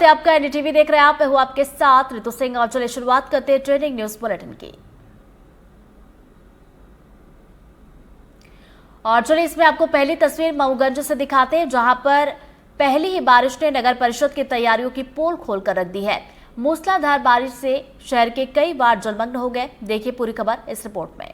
आपका एनडीटीवी देख रहे हैं आप, मैं हूं आपके साथ ऋतु सिंह। और चलिए शुरुआत करते हैं ट्रेंडिंग न्यूज बुलेटिन की। और चलिए इसमें आपको पहली तस्वीर मऊगंज से दिखाते हैं, जहां पर पहली ही बारिश ने नगर परिषद की तैयारियों की पोल खोलकर रख दी है। मूसलाधार बारिश से शहर के कई वार्ड जलमग्न हो गए। देखिए पूरी खबर इस रिपोर्ट में।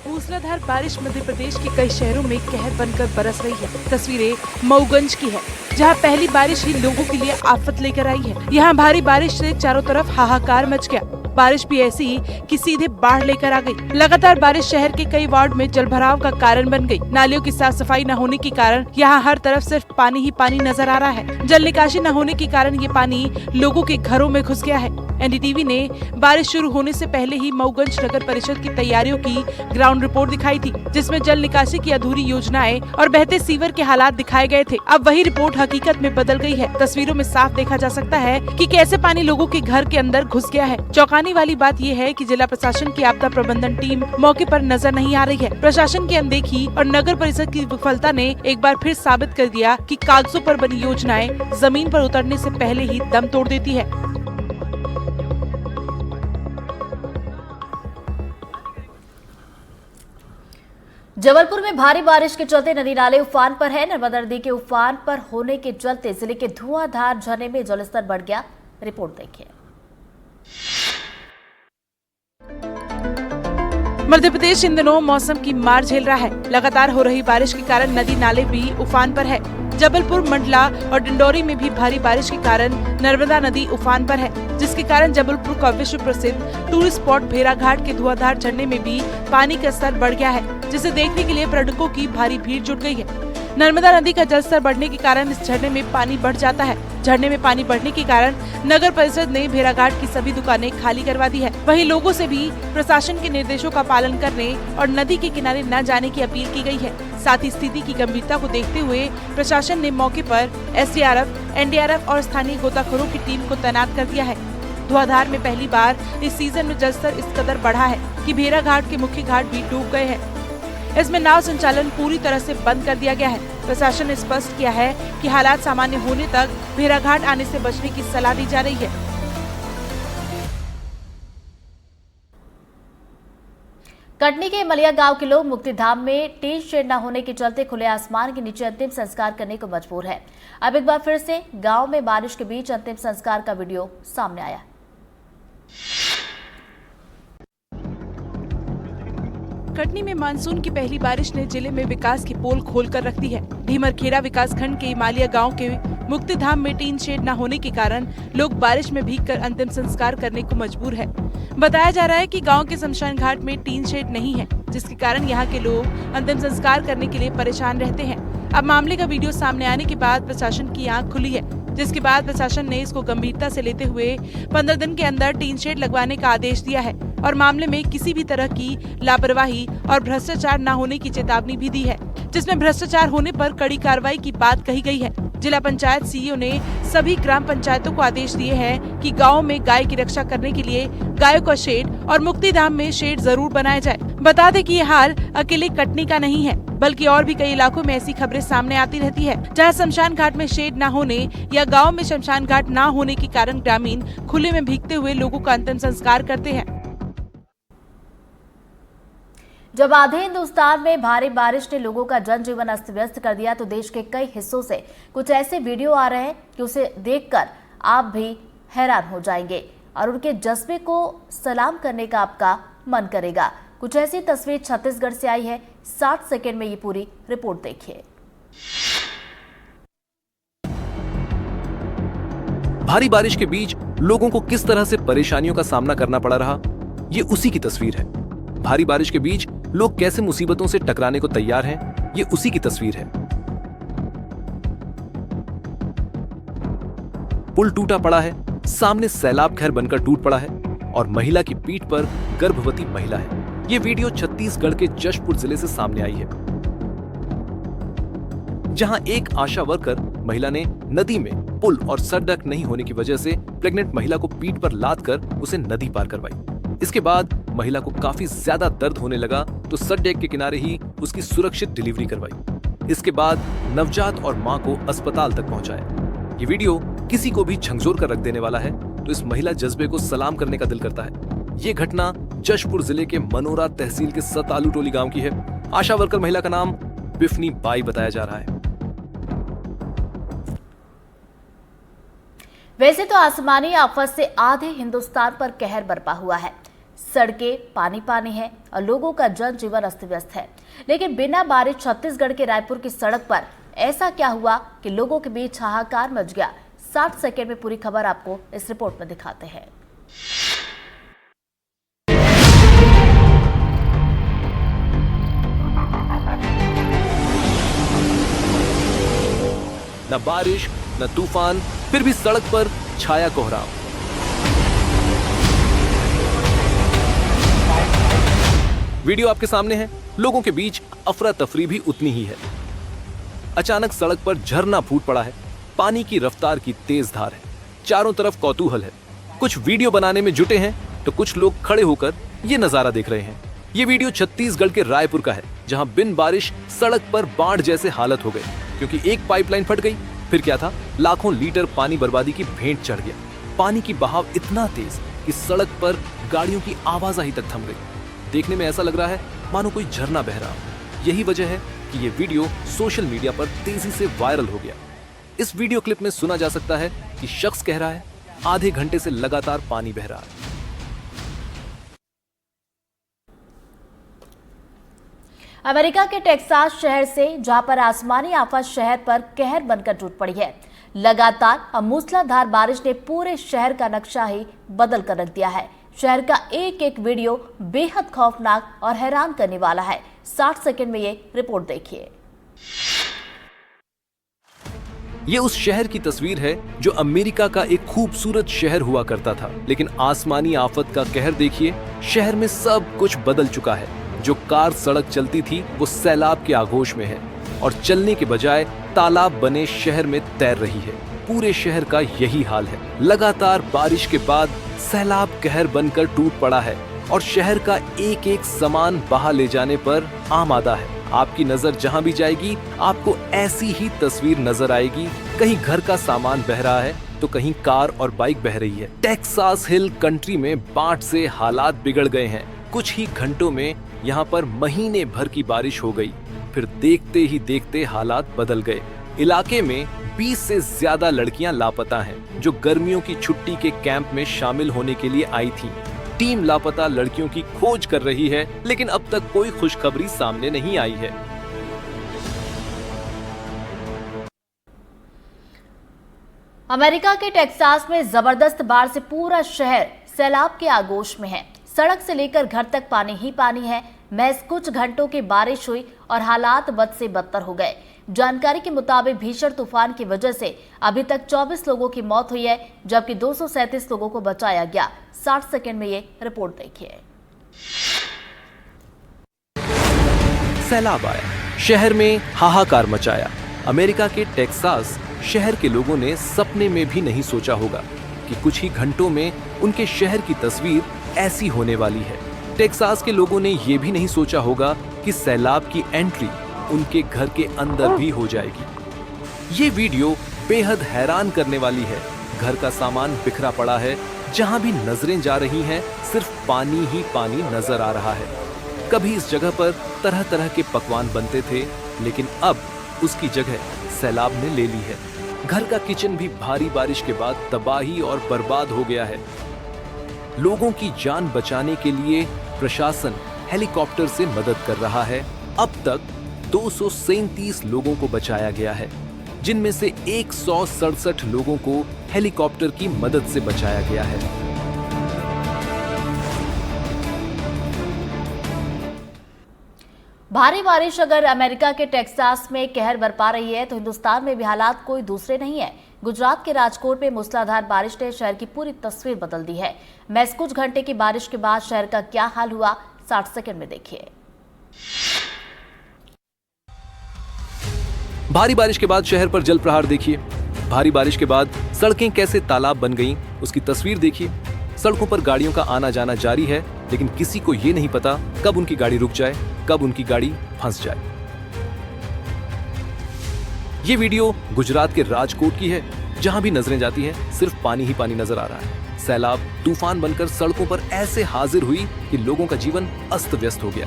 मूसलाधार बारिश मध्य प्रदेश के कई शहरों में कहर बनकर बरस रही है। तस्वीरें मऊगंज की है, जहां पहली बारिश ही लोगों के लिए आफत लेकर आई है। यहां भारी बारिश से चारों तरफ हाहाकार मच गया। बारिश भी ऐसी कि सीधे बाढ़ लेकर आ गई। लगातार बारिश शहर के कई वार्ड में जलभराव का कारण बन गई। नालियों की साफ सफाई न होने के कारण यहाँ हर तरफ सिर्फ पानी ही पानी नजर आ रहा है। जल निकासी न होने के कारण ये पानी लोगों के घरों में घुस गया है। एनडीटीवी ने बारिश शुरू होने से पहले ही मऊगंज नगर परिषद की तैयारियों की ग्राउंड रिपोर्ट दिखाई थी, जिसमें जल निकासी की अधूरी योजनाएं और बहते सीवर के हालात दिखाए गए थे। अब वही रिपोर्ट हकीकत में बदल गई है। तस्वीरों में साफ देखा जा सकता है कि कैसे पानी लोगों के घर के अंदर घुस गया है। चौंकाने वाली बात यह है कि जिला प्रशासन की आपदा प्रबंधन टीम मौके पर नजर नहीं आ रही है। प्रशासन की अनदेखी और नगर परिषद की विफलता ने एक बार फिर साबित कर दिया कि कागजों पर बनी योजनाएं जमीन पर उतरने से पहले ही दम तोड़ देती है। जबलपुर में भारी बारिश के चलते नदी नाले उफान पर है। नर्मदा नदी के उफान पर होने के चलते जिले के धुआंधार झरने में जलस्तर बढ़ गया। रिपोर्ट देखिए। मध्य प्रदेश इन दिनों मौसम की मार झेल रहा है। लगातार हो रही बारिश के कारण नदी नाले भी उफान पर है। जबलपुर, मंडला और डिंडोरी में भी भारी बारिश के कारण नर्मदा नदी उफान पर है, जिसके कारण जबलपुर का विश्व प्रसिद्ध टूरिस्ट स्पॉट भेड़ाघाट के धुआंधार झरने में भी पानी का स्तर बढ़ गया है, जिसे देखने के लिए पर्यटकों की भारी भीड़ जुट गई है। नर्मदा नदी का जलस्तर बढ़ने के कारण इस झरने में पानी बढ़ जाता है। झरने में पानी बढ़ने के कारण नगर परिषद ने भेड़ाघाट की सभी दुकानें खाली करवा दी है। वहीं लोगों से भी प्रशासन के निर्देशों का पालन करने और नदी के किनारे न जाने की अपील की गई है। साथ ही स्थिति की गंभीरता को देखते हुए प्रशासन ने मौके पर एसडीआरएफ, एनडीआरएफ और स्थानीय गोताखोरों की टीम को तैनात कर दिया है। धुआंधार में पहली बार इस सीजन में जलस्तर इस कदर बढ़ा है कि भेड़ाघाट के मुख्य घाट भी डूब गए हैं। इसमें नाव संचालन पूरी तरह से बंद कर दिया गया है। प्रशासन ने स्पष्ट किया है कि हालात सामान्य होने तक भेड़ाघाट आने से बचने की सलाह दी जा रही है। कटनी के मलिया गांव के लोग मुक्तिधाम में टीन शेड न होने के चलते खुले आसमान के नीचे अंतिम संस्कार करने को मजबूर है। अब एक बार फिर से गांव में बारिश के बीच अंतिम संस्कार का वीडियो सामने आया। कटनी में मानसून की पहली बारिश ने जिले में विकास की पोल खोलकर रख दी है। ढीमरखेड़ा विकासखंड के मालिया गांव के मुक्तिधाम में टीन शेड न होने के कारण लोग बारिश में भीगकर अंतिम संस्कार करने को मजबूर है। बताया जा रहा है कि गांव के शमशान घाट में टीन शेड नहीं है, जिसके कारण यहां के लोग अंतिम संस्कार करने के लिए परेशान रहते हैं। अब मामले का वीडियो सामने आने के बाद प्रशासन की आंख खुली है, जिसके बाद प्रशासन ने इसको गंभीरता से लेते हुए 15 दिन के अंदर टीन शेड लगवाने का आदेश दिया है और मामले में किसी भी तरह की लापरवाही और भ्रष्टाचार न होने की चेतावनी भी दी है, जिसमें भ्रष्टाचार होने पर कड़ी कार्रवाई की बात कही गई है। जिला पंचायत सीईओ ने सभी ग्राम पंचायतों को आदेश दिए हैं कि गांव में गाय की रक्षा करने के लिए गायों का शेड और मुक्तिधाम में शेड जरूर बनाया जाए। बता दें कि ये हाल अकेले कटनी का नहीं है, बल्कि और भी कई इलाकों में ऐसी खबरें सामने आती रहती है, जहां शमशान घाट में शेड न होने या गांव में शमशान घाट न होने के कारण ग्रामीण खुले में भीगते हुए लोगों का अंतिम संस्कार करते हैं। जब आधे हिंदुस्तान में भारी बारिश ने लोगों का जनजीवन अस्त व्यस्त कर दिया, तो देश के कई हिस्सों से कुछ ऐसे वीडियो आ रहे हैं कि उसे देखकर आप भी हैरान हो जाएंगे और उनके जज्बे को सलाम करने का आपका मन करेगा। कुछ ऐसी तस्वीर छत्तीसगढ़ से आई है। 60 सेकंड में ये पूरी रिपोर्ट देखिए। भारी बारिश के बीच लोगों को किस तरह से परेशानियों का सामना करना पड़ा रहा, ये उसी की तस्वीर है। भारी बारिश के बीच लोग कैसे मुसीबतों से टकराने को तैयार हैं, ये उसी की तस्वीर है। पुल टूटा पड़ा है, सामने सैलाब खैर बनकर टूट पड़ा है और महिला की पीठ पर गर्भवती महिला है। ये वीडियो छत्तीसगढ़ के जशपुर जिले से सामने आई है, जहां एक आशा वर्कर महिला ने नदी में पुल और सड़क नहीं होने की वजह से प्रेग्नेंट महिला को पीठ पर लाद कर उसे नदी पार करवाई। इसके बाद महिला को काफी ज्यादा दर्द होने लगा तो सड़क के किनारे ही उसकी सुरक्षित डिलीवरी करवाई। इसके बाद नवजात और मां को अस्पताल तक पहुंचाया। ये वीडियो किसी को भी झंझोर कर रख देने वाला है, तो इस महिला जज्बे को सलाम करने का दिल करता है। ये घटना जशपुर जिले के मनोरा तहसील के सतालू टोली गांव की है। आशा वर्कर महिला का नाम बिफनी बाई बताया जा रहा है। वैसे तो आसमानी आफत से आधे हिंदुस्तान पर कहर बरपा हुआ है। सड़कें पानी पानी है और लोगों का जनजीवन अस्त व्यस्त है। लेकिन बिना बारिश छत्तीसगढ़ के रायपुर की सड़क पर ऐसा क्या हुआ कि लोगों के बीच हाहाकार मच गया। 60 सेकंड में पूरी खबर आपको इस रिपोर्ट में दिखाते हैं। न बारिश न तूफान, फिर भी सड़क पर छाया कोहराम। वीडियो आपके सामने है। लोगों के बीच अफरा तफरी भी उतनी ही है। अचानक सड़क पर झरना फूट पड़ा है। पानी की रफ्तार की तेज धार है। चारों तरफ कौतूहल है। कुछ वीडियो बनाने में जुटे हैं तो कुछ लोग खड़े होकर ये नजारा देख रहे हैं। ये वीडियो छत्तीसगढ़ के रायपुर का है, जहां बिन बारिश सड़क पर बाढ़ जैसे हालत हो गई, क्योंकि एक पाइपलाइन फट गई। फिर क्या था, लाखों लीटर पानी बर्बादी की भेंट चढ़ गया। पानी की बहाव इतना तेज कि सड़क पर गाड़ियों की आवाजाही तक थम गई। देखने में ऐसा लग रहा है मानो कोई झरना बह रहा हो। यही वजह है कि ये वीडियो सोशल मीडिया पर तेजी से वायरल हो गया। इस वीडियो क्लिप में सुना जा सकता है कि शख्स कह रहा है, आधे घंटे से लगातार पानी बह रहा है। अमेरिका के टेक्सास शहर से, जहां पर आसमानी आफत शहर पर कहर बनकर टूट पड़ी है। लगातार और मूसलाधार बारिश ने पूरे शहर का नक्शा ही बदल कर रख दिया है। शहर का एक एक वीडियो बेहद खौफनाक और हैरान करने वाला है। 60 सेकंड में ये रिपोर्ट देखिए। ये उस शहर की तस्वीर है जो अमेरिका का एक खूबसूरत शहर हुआ करता था, लेकिन आसमानी आफत का कहर देखिए। शहर में सब कुछ बदल चुका है। जो कार सड़क चलती थी वो सैलाब के आगोश में है और चलने के बजाय तालाब बने शहर में तैर रही है। पूरे शहर का यही हाल है। लगातार बारिश के बाद सैलाब कहर बनकर टूट पड़ा है और शहर का एक एक सामान बहा ले जाने पर आमादा है। आपकी नजर जहां भी जाएगी आपको ऐसी ही तस्वीर नजर आएगी। कहीं घर का सामान बह रहा है तो कहीं कार और बाइक बह रही है। टेक्सास हिल कंट्री में बाढ़ से हालात बिगड़ गए हैं। कुछ ही घंटों में यहाँ पर महीने भर की बारिश हो गई। फिर देखते ही देखते हालात बदल गए। इलाके में 20 से ज्यादा लड़कियां लापता हैं, जो गर्मियों की छुट्टी के कैंप में शामिल होने के लिए आई थीं। टीम लापता लड़कियों की खोज कर रही है, लेकिन अब तक कोई खुशखबरी सामने नहीं आई है। अमेरिका के टेक्सास में जबरदस्त बाढ़ से पूरा शहर सैलाब के आगोश में है। सड़क से लेकर घर तक पानी ही पानी है। महज कुछ घंटों की बारिश हुई और हालात बद से बदतर हो गए। जानकारी के मुताबिक भीषण तूफान की वजह से अभी तक 24 लोगों की मौत हुई है, जबकि 237 लोगों को बचाया गया। 60 सेकंड में ये रिपोर्ट देखिए। सैलाब आया, शहर में हाहाकार मचाया। अमेरिका के टेक्सास शहर के लोगों ने सपने में भी नहीं सोचा होगा कि कुछ ही घंटों में उनके शहर की तस्वीर ऐसी होने वाली है। टेक्सास के लोगों ने यह भी नहीं सोचा होगा कि सैलाब की एंट्री उनके घर के अंदर भी हो जाएगी। ये वीडियो बेहद हैरान करने वाली है। घर का सामान बिखरा पड़ा है। जहां भी नजरें जा रही हैं, सिर्फ पानी ही पानी नजर आ रहा है। कभी इस जगह पर तरह तरह के पकवान बनते थे, लेकिन अब उसकी जगह सैलाब ने ले ली है। घर का किचन भी भारी बारिश के बाद तबाही और बर्बाद हो गया है। लोगों की जान बचाने के लिए प्रशासन हेलीकॉप्टर से मदद कर रहा है। अब तक 237 लोगों को बचाया गया है, जिनमें से 167 लोगों को हेलीकॉप्टर की मदद से बचाया गया है। भारी बारिश अगर अमेरिका के टेक्सास में कहर बरपा रही है, तो हिंदुस्तान में भी हालात कोई दूसरे नहीं है। गुजरात के राजकोट में मूसलाधार बारिश ने शहर की पूरी तस्वीर बदल दी है। महज कुछ घंटे की बारिश के बाद शहर का क्या हाल हुआ, 60 सेकंड में देखिए। भारी बारिश के बाद शहर पर जल प्रहार देखिए। भारी बारिश के बाद सड़कें कैसे तालाब बन गईं, उसकी तस्वीर देखिए। सड़कों पर गाड़ियों का आना जाना जारी है, लेकिन किसी को ये नहीं पता कब उनकी गाड़ी रुक जाए, कब उनकी गाड़ी फंस जाए। ये वीडियो गुजरात के राजकोट की है, जहां भी नजरें जाती हैं सिर्फ पानी ही पानी नजर आ रहा है। सैलाब तूफान बनकर सड़कों पर ऐसे हाजिर हुई कि लोगों का जीवन अस्त व्यस्त हो गया।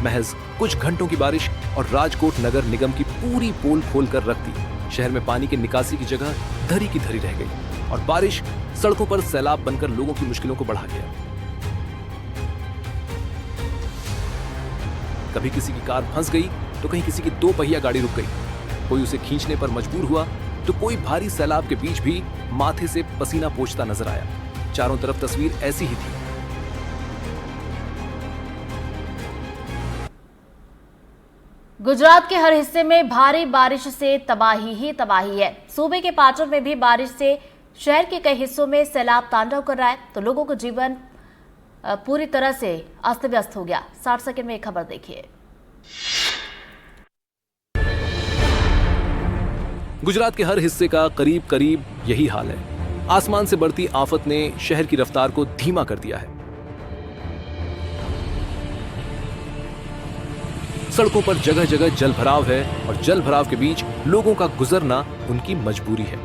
महज कुछ घंटों की बारिश और राजकोट नगर निगम की पूरी पोल खोल कर रख दी। शहर में पानी की निकासी की जगह धरी की धरी रह गई और बारिश सड़कों पर सैलाब बनकर लोगों की मुश्किलों को बढ़ा गया। कभी किसी की कार फंस गई तो कहीं किसी की 2 पहिया गाड़ी रुक गई, कोई उसे खींचने पर मजबूर हुआ तो कोई भारी सैलाब के बीच भी माथे से पसीना पोंछता नजर आया। चारों तरफ तस्वीर ऐसी ही थी। गुजरात के हर हिस्से में भारी बारिश से तबाही ही तबाही है। सूबे के पाटन में भी बारिश से शहर के कई हिस्सों में सैलाब तांडव कर रहा है तो लोगों का जीवन पूरी तरह से अस्त व्यस्त हो गया। 60 सेकंड में एक खबर देखिए। गुजरात के हर हिस्से का करीब करीब यही हाल है। आसमान से बढ़ती आफत ने शहर की रफ्तार को धीमा कर दिया है। सड़कों पर जगह जगह जलभराव है और जलभराव के बीच लोगों का गुजरना उनकी मजबूरी है।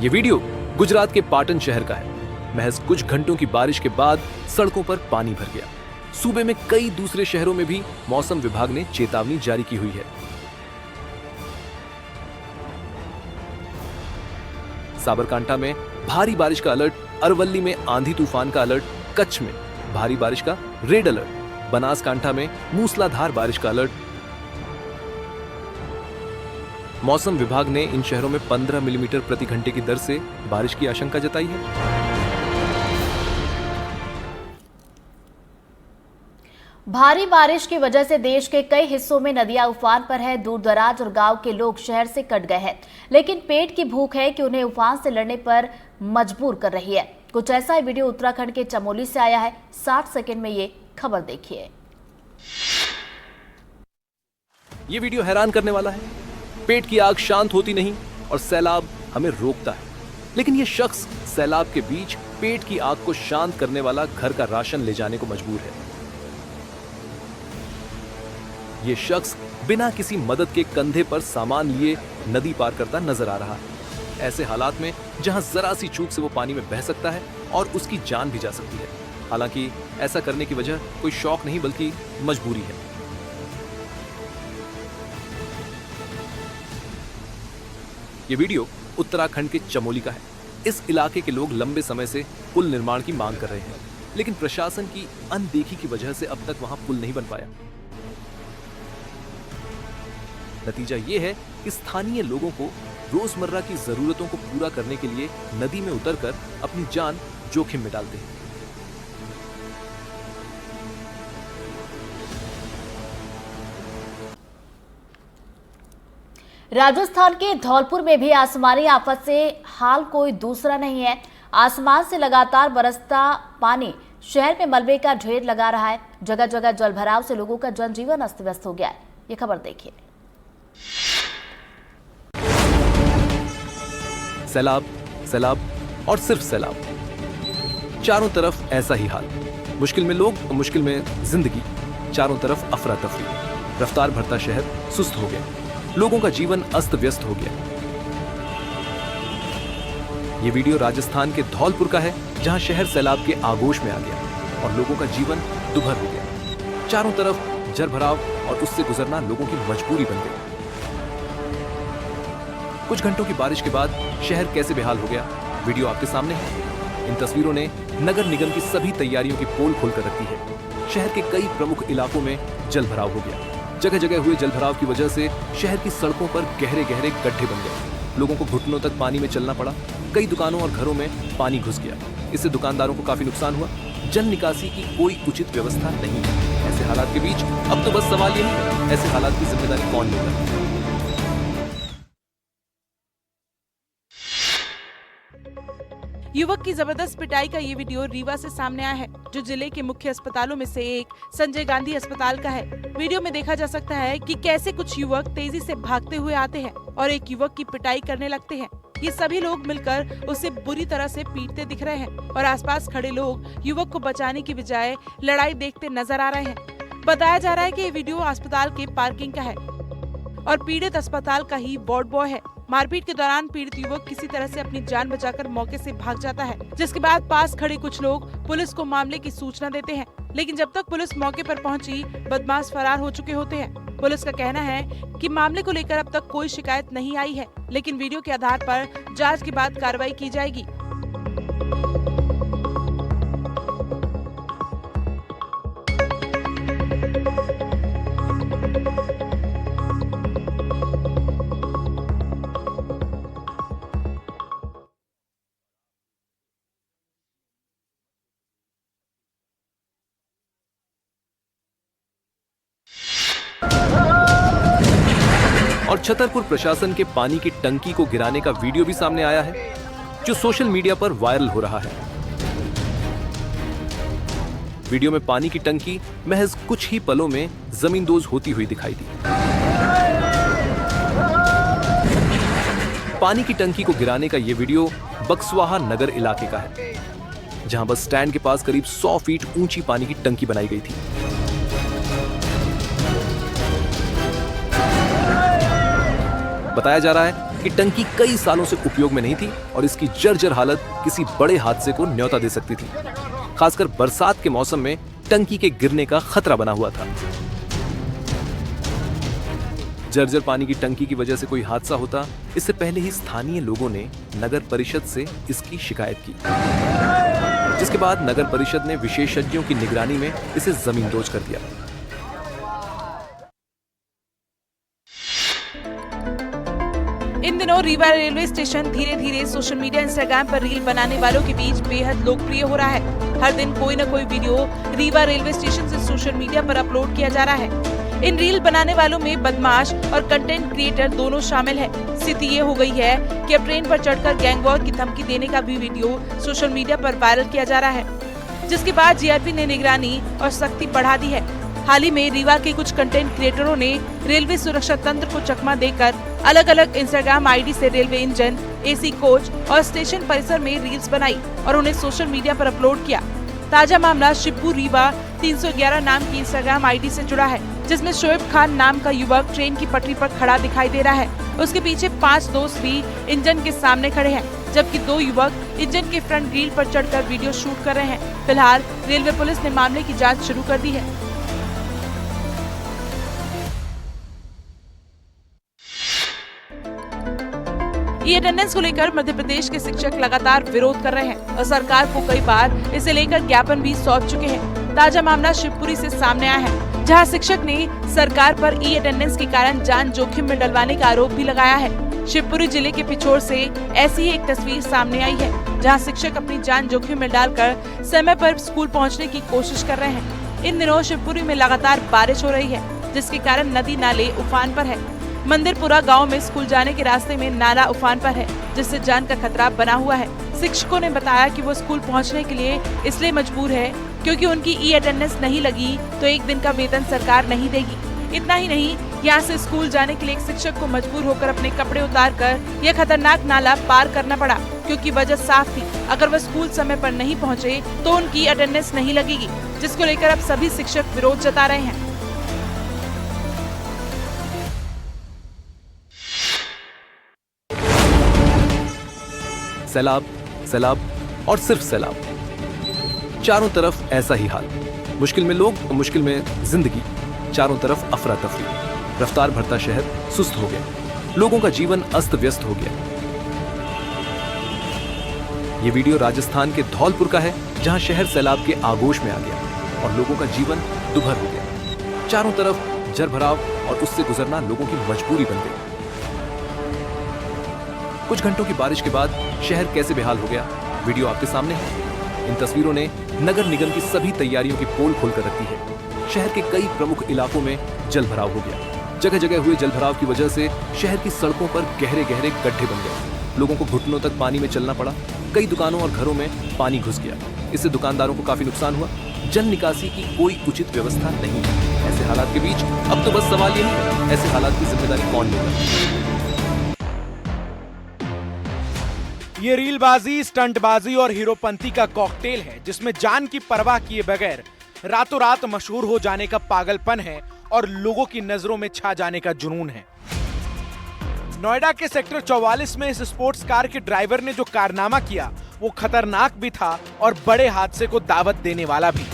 ये वीडियो गुजरात के पाटन शहर का है। महज कुछ घंटों की बारिश के बाद सड़कों पर पानी भर गया। सूबे में कई दूसरे शहरों में भी मौसम विभाग ने चेतावनी जारी की हुई है। साबरकांठा में भारी बारिश का अलर्ट, अरवल्ली में आंधी तूफान का अलर्ट, कच्छ में भारी बारिश का रेड अलर्ट, बनासकांठा में मूसलाधार बारिश का अलर्ट। मौसम विभाग ने इन शहरों में 15 मिलीमीटर प्रति घंटे की दर से बारिश की आशंका जताई है। भारी बारिश की वजह से देश के कई हिस्सों में नदियां उफान पर है। दूर दराज और गांव के लोग शहर से कट गए हैं, लेकिन पेट की भूख है कि उन्हें उफान से लड़ने पर मजबूर कर रही है। कुछ ऐसा ही वीडियो उत्तराखंड के चमोली से आया है। 60 सेकंड में ये खबर देखिए। ये वीडियो हैरान करने वाला है। पेट की आग शांत होती नहीं और सैलाब हमें रोकता है, लेकिन ये शख्स सैलाब के बीच पेट की आग को शांत करने वाला घर का राशन ले जाने को मजबूर है। ये शख्स बिना किसी मदद के कंधे पर सामान लिए नदी पार करता नजर आ रहा है। ऐसे हालात में जहां जरा सी चूक से वो पानी में बह सकता है और उसकी जान भी जा सकती है। हालांकि ऐसा करने की वजह कोई शौक नहीं बल्कि मजबूरी है। ये वीडियो उत्तराखंड के चमोली का है। इस इलाके के लोग लंबे समय से पुल निर्माण की मांग कर रहे हैं, लेकिन प्रशासन की अनदेखी की वजह से अब तक वहां पुल नहीं बन पाया। नतीजा ये है कि स्थानीय लोगों को रोजमर्रा की जरूरतों को पूरा करने के लिए नदी में उतरकर अपनी जान जोखिम में डालते हैं। राजस्थान के धौलपुर में भी आसमानी आफत से हाल कोई दूसरा नहीं है। आसमान से लगातार बरसता पानी शहर में मलबे का ढेर लगा रहा है। जगह जगह जलभराव से लोगों का जनजीवन अस्त व्यस्त हो गया है। ये खबर देखिए। सैलाब, सैलाब और सिर्फ सैलाब। चारों तरफ ऐसा ही हाल। मुश्किल में लोग, मुश्किल में जिंदगी। चारों तरफ अफरा तफरी। रफ्तार भरता शहर सुस्त हो गया। लोगों का जीवन अस्त व्यस्त हो गया। ये वीडियो राजस्थान के धौलपुर का है, जहां शहर सैलाब के आगोश में आ गया और लोगों का जीवन दुभर हो गया। चारों तरफ जलभराव और उससे गुजरना लोगों की मजबूरी बन गई। कुछ घंटों की बारिश के बाद शहर कैसे बेहाल हो गया, वीडियो आपके सामने है। इन तस्वीरों ने नगर निगम की सभी तैयारियों की पोल खोलकर रखी है। शहर के कई प्रमुख इलाकों में जलभराव हो गया। जगह जगह हुए जलभराव की वजह से शहर की सड़कों पर गहरे गहरे गड्ढे बन गए। लोगों को घुटनों तक पानी में चलना पड़ा। कई दुकानों और घरों में पानी घुस गया। इससे दुकानदारों को काफी नुकसान हुआ। जल निकासी की कोई उचित व्यवस्था नहीं है। ऐसे हालात के बीच अब तो बस सवाल यही है, ऐसे हालात की जिम्मेदारी कौन लेगा? युवक की जबरदस्त पिटाई का ये वीडियो रीवा से सामने आया है, जो जिले के मुख्य अस्पतालों में से एक संजय गांधी अस्पताल का है। वीडियो में देखा जा सकता है कि कैसे कुछ युवक तेजी से भागते हुए आते हैं और एक युवक की पिटाई करने लगते हैं। ये सभी लोग मिलकर उसे बुरी तरह से पीटते दिख रहे हैं और आसपास खड़े लोग युवक को बचाने की बजाय लड़ाई देखते नजर आ रहे हैं। बताया जा रहा है कि ये वीडियो अस्पताल के पार्किंग का है और पीड़ित अस्पताल का ही वार्ड बॉय है। मारपीट के दौरान पीड़ित युवक किसी तरह से अपनी जान बचाकर मौके से भाग जाता है, जिसके बाद पास खड़े कुछ लोग पुलिस को मामले की सूचना देते हैं, लेकिन जब तक पुलिस मौके पर पहुंची, बदमाश फरार हो चुके होते हैं। पुलिस का कहना है कि मामले को लेकर अब तक कोई शिकायत नहीं आई है, लेकिन वीडियो के आधार पर जांच के बाद कार्रवाई की जाएगी। और छतरपुर प्रशासन के पानी की टंकी को गिराने का वीडियो भी सामने आया है, जो सोशल मीडिया पर वायरल हो रहा है। वीडियो में पानी की टंकी महज कुछ ही पलों में जमींदोज होती हुई दिखाई दी। पानी की टंकी को गिराने का यह वीडियो बक्सवाहा नगर इलाके का है, जहां बस स्टैंड के पास करीब 100 फीट ऊंची पानी की टंकी बनाई गई थी। बताया जा रहा है कि टंकी कई सालों से उपयोग में नहीं थी और इसकी जर्जर हालत किसी बड़े हादसे को न्योता दे सकती थी। खासकर बरसात के मौसम में टंकी के गिरने का खतरा बना हुआ था। जर्जर पानी की टंकी की वजह से कोई हादसा होता, इससे पहले ही स्थानीय लोगों ने नगर परिषद से इसकी शिकायत की, जिसके बाद नगर परिषद ने विशेषज्ञों की निगरानी में इसे जमींदोज कर दिया। इन दिनों रीवा रेलवे स्टेशन धीरे धीरे सोशल मीडिया इंस्टाग्राम पर रील बनाने वालों के बीच बेहद लोकप्रिय हो रहा है। हर दिन कोई न कोई वीडियो रीवा रेलवे स्टेशन से सोशल मीडिया पर अपलोड किया जा रहा है। इन रील बनाने वालों में बदमाश और कंटेंट क्रिएटर दोनों शामिल है। स्थिति ये हो गई है कि अब ट्रेन पर चढ़कर गैंग वॉर की धमकी देने का भी वीडियो सोशल मीडिया पर वायरल किया जा रहा है, जिसके बाद जीआरपी ने निगरानी और सख्ती बढ़ा दी है। हाल ही में रीवा के कुछ कंटेंट क्रिएटरों ने रेलवे सुरक्षा तंत्र को चकमा देकर अलग अलग इंस्टाग्राम आईडी से रेलवे इंजन, एसी कोच और स्टेशन परिसर में रील्स बनाई और उन्हें सोशल मीडिया पर अपलोड किया। ताजा मामला शिब्बू रीवा 311 नाम की इंस्टाग्राम आईडी से जुड़ा है, जिसमें शोएब खान नाम का युवक ट्रेन की पटरी पर खड़ा दिखाई दे रहा है। उसके पीछे 5 दोस्त भी इंजन के सामने खड़े हैं, जबकि 2 युवक इंजन के फ्रंट ग्रिल पर चढ़कर वीडियो शूट कर रहे हैं। फिलहाल रेलवे पुलिस ने मामले की जाँच शुरू कर दी है। ई अटेंडेंस को लेकर मध्य प्रदेश के शिक्षक लगातार विरोध कर रहे हैं और सरकार को कई बार इसे लेकर ज्ञापन भी सौंप चुके हैं। ताजा मामला शिवपुरी से सामने आया है, जहां शिक्षक ने सरकार पर ई अटेंडेंस के कारण जान जोखिम में डलवाने का आरोप भी लगाया है। शिवपुरी जिले के पिछोर से ऐसी ही एक तस्वीर सामने आई है, जहाँ शिक्षक अपनी जान जोखिम में डालकर समय पर स्कूल पहुँचने की कोशिश कर रहे हैं। इन दिनों शिवपुरी में लगातार बारिश हो रही है, जिसके कारण नदी नाले उफान पर है। मंदिरपुरा गांव में स्कूल जाने के रास्ते में नाला उफान पर है, जिससे जान का खतरा बना हुआ है। शिक्षकों ने बताया कि वो स्कूल पहुंचने के लिए इसलिए मजबूर है क्योंकि उनकी ई अटेंडेंस नहीं लगी तो 1 दिन का वेतन सरकार नहीं देगी। इतना ही नहीं, यहाँ से स्कूल जाने के लिए एक शिक्षक को मजबूर होकर अपने कपड़े उतार कर यह खतरनाक नाला पार करना पड़ा, क्योंकि वजह साफ थी, अगर वह स्कूल समय पर नहीं पहुँचे तो उनकी अटेंडेंस नहीं लगेगी, जिसको लेकर अब सभी शिक्षक विरोध जता रहे हैं। सैलाब, सैलाब और सिर्फ सैलाब, चारों तरफ ऐसा ही हाल। मुश्किल में लोग तो मुश्किल में जिंदगी, चारों तरफ अफरा तफरी। रफ्तार भरता शहर सुस्त हो गया, लोगों का जीवन अस्त व्यस्त हो गया। ये वीडियो राजस्थान के धौलपुर का है, जहां शहर सैलाब के आगोश में आ गया और लोगों का जीवन दुभर हो गया। चारों तरफ जलभराव और उससे गुजरना लोगों की मजबूरी बन गई। कुछ घंटों की बारिश के बाद शहर कैसे बेहाल हो गया, वीडियो आपके सामने है। इन तस्वीरों ने नगर निगम की सभी तैयारियों की पोल खोलकर रखी है। शहर के कई प्रमुख इलाकों में जलभराव हो गया। जगह जगह हुए जलभराव की वजह से शहर की सड़कों पर गहरे गहरे गड्ढे बन गए। लोगों को घुटनों तक पानी में चलना पड़ा। कई दुकानों और घरों में पानी घुस गया। इससे दुकानदारों को काफी नुकसान हुआ। जल निकासी की कोई उचित व्यवस्था नहीं है। ऐसे हालात के बीच अब तो बस सवाल यही है, ऐसे हालात की जिम्मेदारी कौन लेगा। ये रीलबाजी, स्टंटबाजी और हीरोपंती का कॉकटेल है जिसमें जान की परवाह किए बगैर रातों रात मशहूर हो जाने का पागलपन है और लोगों की नजरों में छा जाने का जुनून है। नोएडा के सेक्टर 44 में इस स्पोर्ट्स कार के ड्राइवर ने जो कारनामा किया वो खतरनाक भी था और बड़े हादसे को दावत देने वाला भी।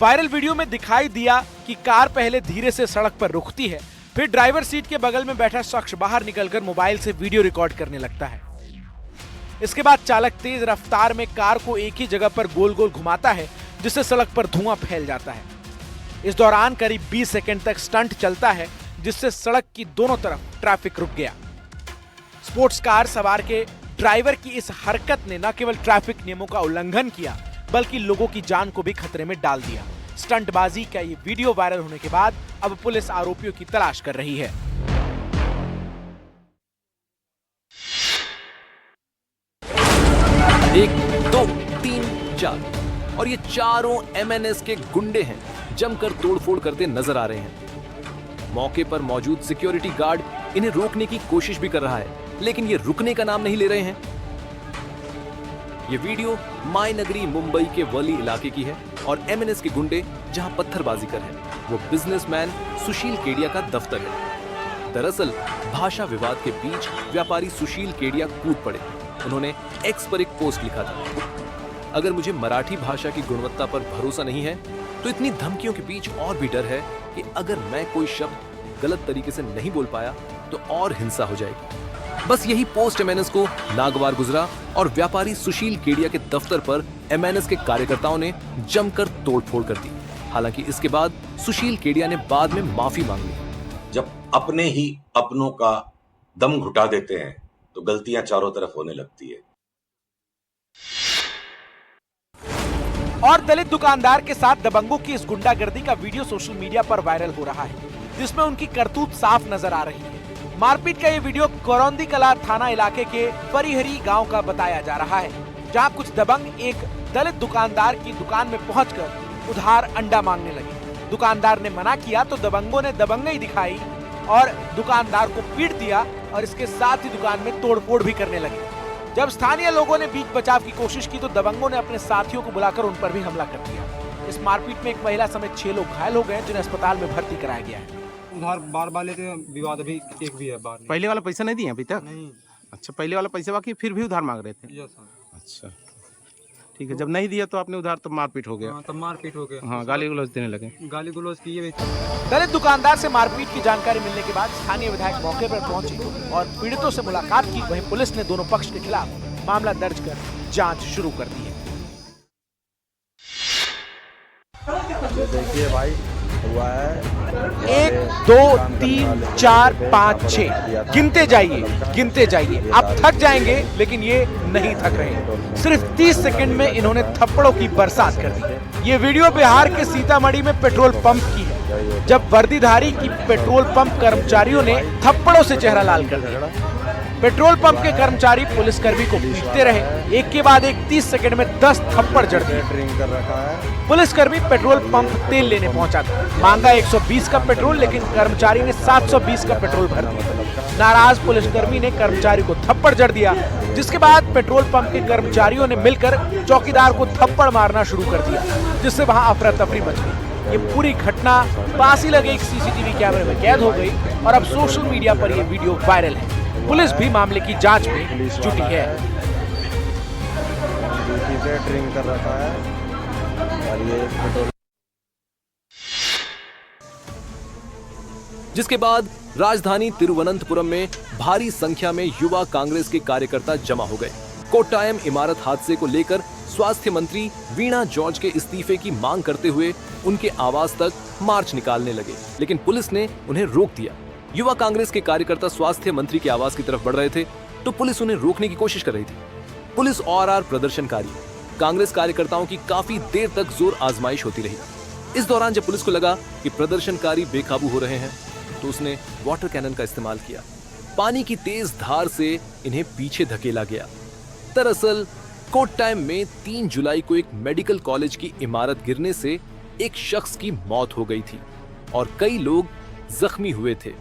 वायरल वीडियो में दिखाई दिया कि कार पहले धीरे से सड़क पर रुकती है, फिर ड्राइवर सीट के बगल में बैठा शख्स बाहर निकलकर मोबाइल से वीडियो रिकॉर्ड करने लगता है। इसके बाद चालक तेज रफ्तार में कार को एक ही जगह पर गोल गोल घुमाता है जिससे सड़क पर धुआं फैल जाता है। इस दौरान करीब 20 सेकंड तक स्टंट चलता है जिससे सड़क की दोनों तरफ ट्रैफिक रुक गया। स्पोर्ट्स कार सवार के ड्राइवर की इस हरकत ने न केवल ट्रैफिक नियमों का उल्लंघन किया बल्कि लोगों की जान को भी खतरे में डाल दिया। स्टंटबाजी का ये वीडियो वायरल होने के बाद अब पुलिस आरोपियों की तलाश कर रही है। 1, 2, 3, 4 और ये चारों MNS के गुंडे हैं, जमकर तोड़फोड़ करते नजर आ रहे हैं। मौके पर मौजूद सिक्योरिटी गार्ड इन्हें रोकने की कोशिश भी कर रहा है, लेकिन ये रुकने का नाम नहीं ले रहे हैं। ये वीडियो मायनगरी मुंबई के वली इलाके की है और MNS के गुंडे जहां पत्थरबाजी कर हैं, वो बिजनेसमैन सुशील केडिया का दफ्तर है। दरअसल भाषा विवाद के बीच व्यापारी सुशील केडिया कूद पड़े। उन्होंने एक्स पर एक पोस्ट लिखा था, अगर मुझे मराठी भाषा की गुणवत्ता पर भरोसा नहीं है तो इतनी धमकियों के बीच और भी डर है कि अगर मैं कोई शब्द गलत तरीके से नहीं बोल पाया तो और हिंसा हो जाएगी। बस यही पोस्ट MNS को नागवार गुजरा और व्यापारी सुशील केडिया के दफ्तर पर MNS के कार्यकर्ताओं ने जमकर तोड़फोड़ कर दी। हालांकि इसके बाद सुशील केडिया ने बाद में माफी मांग ली। जब अपने ही अपनों का दम घुटा देते हैं तो गलतियां चारों तरफ होने लगती है। और दलित दुकानदार के साथ दबंगों की इस गुंडागर्दी का वीडियो सोशल मीडिया पर वायरल हो रहा है, जिसमें उनकी करतूत साफ नजर आ रही है। मारपीट का ये वीडियो करौंदी कला थाना इलाके के परिहरी गांव का बताया जा रहा है, जहां कुछ दबंग एक दलित दुकानदार की दुकान में पहुंचकर उधार अंडा मांगने लगे। दुकानदार ने मना किया तो दबंगों ने दबंगई दिखाई और दुकानदार को पीट दिया और इसके साथ ही दुकान में तोड़फोड़ भी करने लगे। जब स्थानीय लोगों ने बीच बचाव की कोशिश की तो दबंगों ने अपने साथियों को बुलाकर उन पर भी हमला कर दिया। इस मारपीट में एक महिला समेत 6 लोग घायल हो गए, जिन्हें अस्पताल में भर्ती कराया गया है। उधार बार बार लेते हैं, विवाद अभी एक भी है बार नहीं। पहले वाला पैसा नहीं दिए अभी तक? नहीं। अच्छा, पहले वाला पैसा बाकी फिर भी उधार मांग रहे थे? Yes sir. अच्छा ठीक है, जब नहीं दिया तो आपने उधार तो मारपीट हो गया? हाँ, तब मारपीट हो गया। हाँ, गाली गलौज देने लगे। गाली गलौज की ये दलित दुकानदार से मारपीट की जानकारी मिलने के बाद स्थानीय विधायक मौके पर पहुंचे और पीड़ितों से मुलाकात की। वहीं पुलिस ने दोनों पक्ष के खिलाफ मामला दर्ज कर जांच शुरू कर दी है। देखिए भाई, हुआ है 1, 2, 3, 4, 5, 6 गिनते जाइए। आप थक जाएंगे लेकिन ये नहीं थक रहे। सिर्फ 30 सेकंड में इन्होंने थप्पड़ों की बरसात कर दी। ये वीडियो बिहार के सीतामढ़ी में पेट्रोल पंप की है, जब वर्दीधारी की पेट्रोल पंप कर्मचारियों ने थप्पड़ों से चेहरा लाल कर दिया। पेट्रोल पंप के कर्मचारी पुलिसकर्मी को पीटते रहे। एक के बाद एक 30 सेकंड में 10 थप्पड़ जड़ दिए। ड्रिंक कर रखा है। पुलिसकर्मी पेट्रोल पंप तेल लेने पहुंचा था। मांगा 120 का पेट्रोल, लेकिन कर्मचारी ने 720 का पेट्रोल भर दिया। नाराज पुलिसकर्मी ने कर्मचारी को थप्पड़ जड़ दिया, जिसके बाद पेट्रोल पंप के कर्मचारियों ने मिलकर चौकीदार को थप्पड़ मारना शुरू कर दिया, जिससे वहां अफरा तफरी मच गई। ये पूरी घटना पास ही लगे एक CCTV कैमरे में कैद हो गई और अब सोशल मीडिया पर यह वीडियो वायरल है। पुलिस भी मामले की जांच में जुटी है। ड्रिंक कर रखा है और ये पेट्रोल। जिसके बाद राजधानी तिरुवनंतपुरम में भारी संख्या में युवा कांग्रेस के कार्यकर्ता जमा हो गए। कोट्टायम इमारत हादसे को लेकर स्वास्थ्य मंत्री वीणा जॉर्ज के इस्तीफे की मांग करते हुए उनके आवास तक मार्च निकालने लगे, लेकिन पुलिस ने उन्हें रोक दिया। युवा कांग्रेस के कार्यकर्ता स्वास्थ्य मंत्री के आवास की तरफ बढ़ रहे थे तो पुलिस उन्हें रोकने की कोशिश कर रही थी। पुलिस और प्रदर्शनकारी कांग्रेस कार्यकर्ताओं की काफी देर तक जोर आजमाइश होती रही। इस दौरान जब पुलिस को लगा कि प्रदर्शनकारी बेकाबू हो रहे हैं तो उसने वाटर कैनन का इस्तेमाल किया। पानी की तेज धार से इन्हें पीछे धकेला गया। दरअसल कोट्टायम में 3 जुलाई को एक मेडिकल कॉलेज की इमारत गिरने से एक शख्स की मौत हो गई थी और कई लोग जख्मी हुए थे।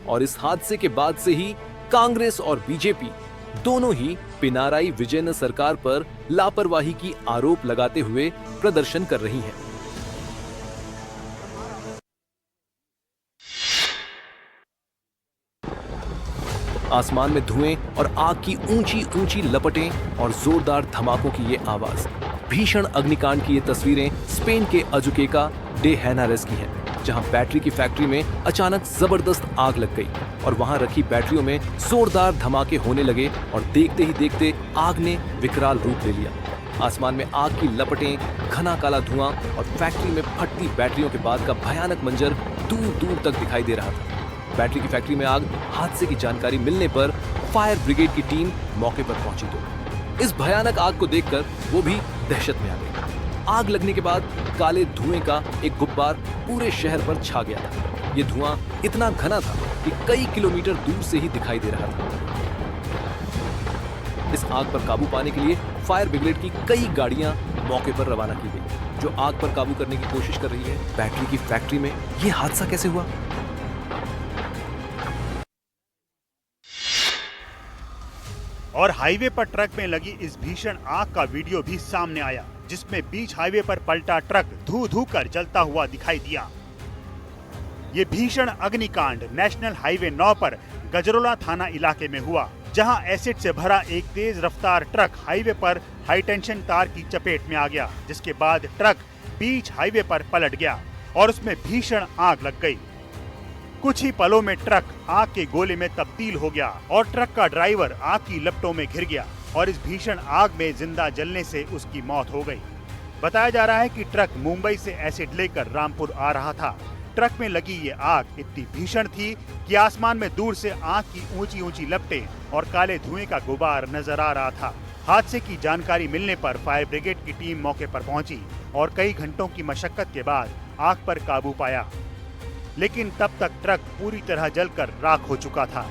और इस हादसे के बाद से ही कांग्रेस और बीजेपी दोनों ही पिनाराई विजयन सरकार पर लापरवाही की आरोप लगाते हुए प्रदर्शन कर रही हैं। आसमान में धुएं और आग की ऊंची ऊंची लपटें और जोरदार धमाकों की ये आवाज, भीषण अग्निकांड की ये तस्वीरें स्पेन के अजुकेका डे हेनारेस की हैं, जहां बैटरी की फैक्ट्री में अचानक जबरदस्त आग लग गई और वहां रखी बैटरियों में जोरदार धमाके होने लगे और देखते ही देखते आग ने विकराल रूप ले लिया। आसमान में आग की लपटें, घना काला धुआं और फैक्ट्री में फटती बैटरियों के बाद का भयानक मंजर दूर दूर तक दिखाई दे रहा था। बैटरी की फैक्ट्री में आग हादसे की जानकारी मिलने पर फायर ब्रिगेड की टीम मौके पर पहुंची तो इस भयानक आग को देखकर वो भी दहशत में आ गई। आग लगने के बाद काले धुएं का एक गुब्बार पूरे शहर पर छा गया था। ये धुआं इतना घना था कि कई किलोमीटर दूर से ही दिखाई दे रहा था। इस आग पर काबू पाने के लिए फायर ब्रिगेड की कई गाड़ियां मौके पर रवाना की गई, जो आग पर काबू करने की कोशिश कर रही है। बैटरी की फैक्ट्री में ये हादसा कैसे हुआ? और हाईवे पर ट्रक में लगी इस भीषण आग का वीडियो भी सामने आया, जिसमें बीच हाईवे पर पलटा ट्रक धू धू कर जलता हुआ दिखाई दिया। ये भीषण अग्निकांड नेशनल हाईवे 9 पर गजरोला थाना इलाके में हुआ, जहां एसिड से भरा एक तेज रफ्तार ट्रक हाईवे पर हाई टेंशन तार की चपेट में आ गया, जिसके बाद ट्रक बीच हाईवे पर पलट गया और उसमें भीषण आग लग गई। कुछ ही पलों में ट्रक आग के गोले में तब्दील हो गया और ट्रक का ड्राइवर आग की लपटों में घिर गया और इस भीषण आग में जिंदा जलने से उसकी मौत हो गई। बताया जा रहा है कि ट्रक मुंबई से एसिड लेकर रामपुर आ रहा था। ट्रक में लगी ये आग इतनी भीषण थी कि आसमान में दूर से आग की ऊंची ऊंची लपटें और काले धुएं का गुबार नजर आ रहा था। हादसे की जानकारी मिलने पर फायर ब्रिगेड की टीम मौके पर पहुंची और कई घंटों की मशक्कत के बाद आग पर काबू पाया, लेकिन तब तक ट्रक पूरी तरह जलकर राख हो चुका था।